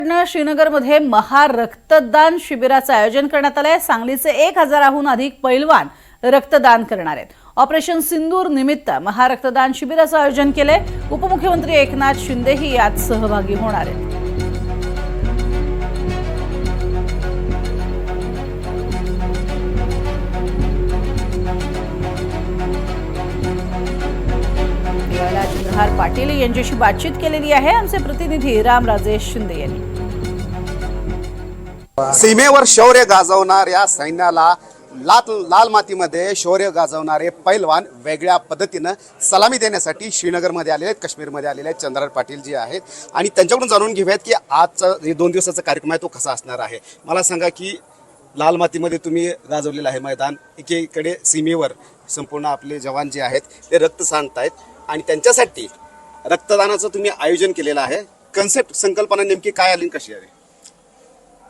श्रीनगरमध्ये महारक्तदान शिबिराचं आयोजन करण्यात आलंय। सांगलीचे 1000हून अधिक पैलवान रक्तदान करणार आहेत। ऑपरेशन सिंदूर निमित्त महारक्तदान शिबिराचं आयोजन केलंय। उपमुख्यमंत्री एकनाथ शिंदेही यात सहभागी होणार आहेत। चंद्रहार पाटील यांच्याशी बातचीत केलेली आहे आमचे प्रतिनिधी रामराजेश शिंदे यांनी। सीमेवर शौर्य गाजवणाऱ्या सैन्याला लाल मातीमध्ये शौर्य गाजवणारे पैलवान वेगळ्या पद्धतीनं सलामी देण्यासाठी श्रीनगरमध्ये आलेले आहेत, काश्मीरमध्ये आलेले आहेत चंद्रहार पाटील जे आहेत आणि त्यांच्याकडून जाणून घेऊयात की आजचा जे 2 दिवसाचा कार्यक्रम आहे तो कसा असणार आहे। मला सांगा की लाल मातीमध्ये तुम्ही गाजवलेलं आहे मैदान, एकीकडे सीमेवर संपूर्ण आपले जवान जे आहेत ते रक्त सांडतायत आणि त्यांच्यासाठी रक्तदानाचं तुम्ही आयोजन केलेलं आहे। कन्सेप्ट संकल्पना नेमकी काय आली, कशी आली?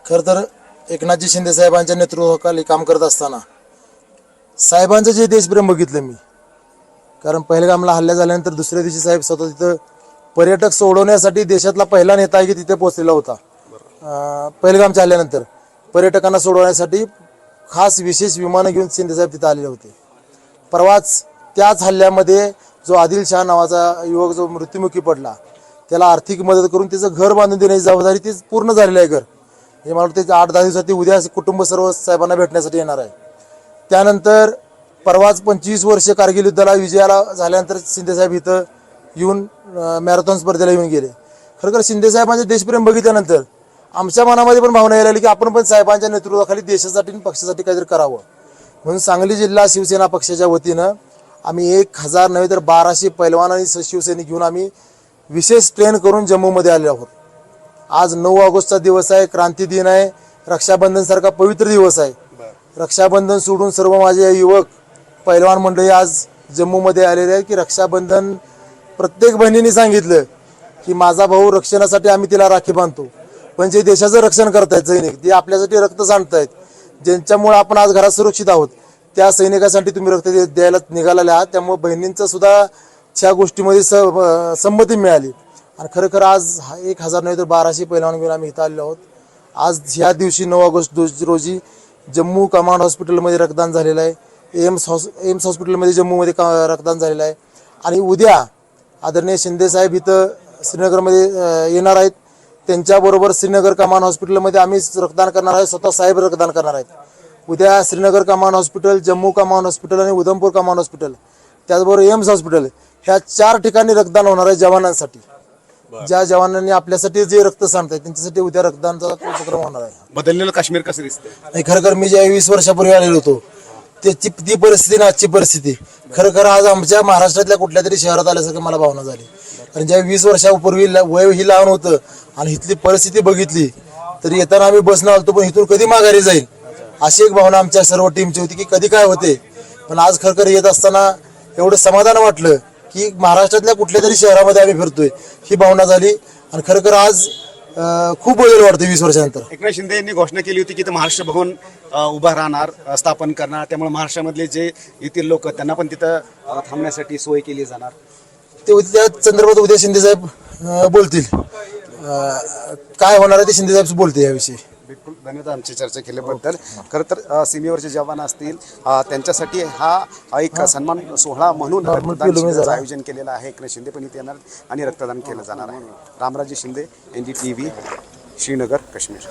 खरं तर एकनाथजी शिंदे साहेबांच्या नेतृत्वाखाली काम करत असताना साहेबांचं जे देशप्रेम बघितलं मी, कारण पहिलगामला हल्ला झाल्यानंतर दुसऱ्या दिवशी साहेब स्वतः तिथं पर्यटक सोडवण्यासाठी देशातला पहिला नेता आहे की तिथे पोहोचलेला होता। पहिलगामच्या हल्ल्यानंतर पर्यटकांना सोडवण्यासाठी खास विशेष विमानं घेऊन शिंदे साहेब तिथे आलेले होते। परवाच त्याच हल्ल्यामध्ये जो आदिल शाह नावाचा युवक जो मृत्युमुखी पडला त्याला आर्थिक मदत करून त्याचं घर बांधून देण्याची जबाबदारी ती पूर्ण झालेलं आहे। घर हे मला वाटतं 8-10 दिवसात उद्या कुटुंब सर्व साहेबांना भेटण्यासाठी येणार आहे। त्यानंतर परवाच 25 वर्ष कारगिल युद्धाला विजयाला झाल्यानंतर शिंदे साहेब इथं येऊन मॅरेथॉन स्पर्धेला येऊन गेले। खरं शिंदे साहेबांचे देशप्रेम बघितल्यानंतर आमच्या मनामध्ये पण भावना यायला लागली की आपण पण साहेबांच्या नेतृत्वाखाली देशासाठी आणि पक्षासाठी काहीतरी करावं। म्हणून सांगली जिल्हा शिवसेना पक्षाच्या वतीनं आम्ही 1000 नव्हे तर 1200 पैलवान आणि शिवसैनिक घेऊन आम्ही विशेष ट्रेन करून जम्मूमध्ये आले आहोत। आज 9 ऑगस्टचा दिवस आहे, क्रांती दिन आहे, रक्षाबंधन सारखा पवित्र दिवस आहे। रक्षाबंधन सोडून सर्व माझे युवक पैलवान मंडळी आज जम्मूमध्ये आलेले आहेत की रक्षाबंधन प्रत्येक बहिणीने सांगितलं की माझा भाऊ रक्षणासाठी आम्ही तिला राखी बांधतो, पण जे देशाचं रक्षण करतायत सैनिक, ते आपल्यासाठी रक्त सांडतायत, ज्यांच्यामुळे आपण आज घरात सुरक्षित आहोत, त्या सैनिकासाठी तुम्ही रक्त द्यायला निघालेले आहात। त्यामुळे बहिणींचं सुद्धा त्या गोष्टीमध्ये संमती मिळाली आणि खरं आज 1000 नाही तर 1200 पैलवान घेऊन आम्ही इथं आलेलो आहोत। आज ह्या दिवशी 9 ऑगस्ट रोजी जम्मू कमांड हॉस्पिटलमध्ये रक्तदान झालेलं आहे। एम्स हॉस्पिटलमध्ये जम्मूमध्ये रक्तदान झालेलं आहे आणि उद्या आदरणीय शिंदे साहेब इथं श्रीनगरमध्ये येणार आहेत। त्यांच्याबरोबर श्रीनगर कमांड हॉस्पिटलमध्ये आम्ही रक्तदान करणार आहे, स्वतः साहेब रक्तदान करणार आहेत। उद्या Srinagar command hospital, Jammu command hospital आणि उधमपूर कमांड हॉस्पिटल, त्याचबरोबर एम्स हॉस्पिटल, ह्या 4 ठिकाणी रक्तदान होणार आहे जवानांसाठी। ज्या जवानांनी आपल्यासाठी जे रक्त सांडतात त्यांच्यासाठी उद्या रक्तदानचा उपक्रम होणार आहे। बदललेलं काश्मीर कसं दिसतंय? खरं मी ज्या 20 वर्षापूर्वी आलेलो होतो ती परिस्थिती आणि आजची परिस्थिती खरं आज आमच्या महाराष्ट्रातल्या कुठल्या तरी शहरात आल्यासारखं मला भावना झाली। कारण ज्या 20 वर्षापूर्वी वय ही लहान होतं आणि इथली परिस्थिती बघितली तरी येताना आम्ही बसणं आलतो, पण इथून कधी माघारी जाईल अशी एक भावना आमच्या सर्व टीमची होती की कधी काय होते। पण आज खरं येत असताना एवढं समाधान वाटलं की महाराष्ट्रातल्या कुठल्या तरी शहरामध्ये आम्ही फिरतोय ही भावना झाली आणि खरं आज खूप बदल वाटतो 20 वर्षानंतर। एकनाथ शिंदे यांनी घोषणा केली होती की ते महाराष्ट्र भवन उभा राहणार, स्थापन करणार, त्यामुळे महाराष्ट्रामधले जे येथील लोक त्यांना पण तिथं थांबण्यासाठी सोय केली जाणार। ते त्या संदर्भात उद्या शिंदे साहेब बोलतील, काय होणार आहे ते शिंदे साहेब बोलतील याविषयी। बिलकुल, धन्यवाद आमची चर्चा केल्याबद्दल। खरं तर सीमेवरचे जवान असतील त्यांच्यासाठी हा एक सन्मान सोहळा म्हणून रक्तदान शिबिराचं आयोजन केलेलं आहे। एकनाथ शिंदे पण इथे येणार आणि रक्तदान केलं जाणार आहे। रामराजे शिंदे, NDTV, श्रीनगर, काश्मीर।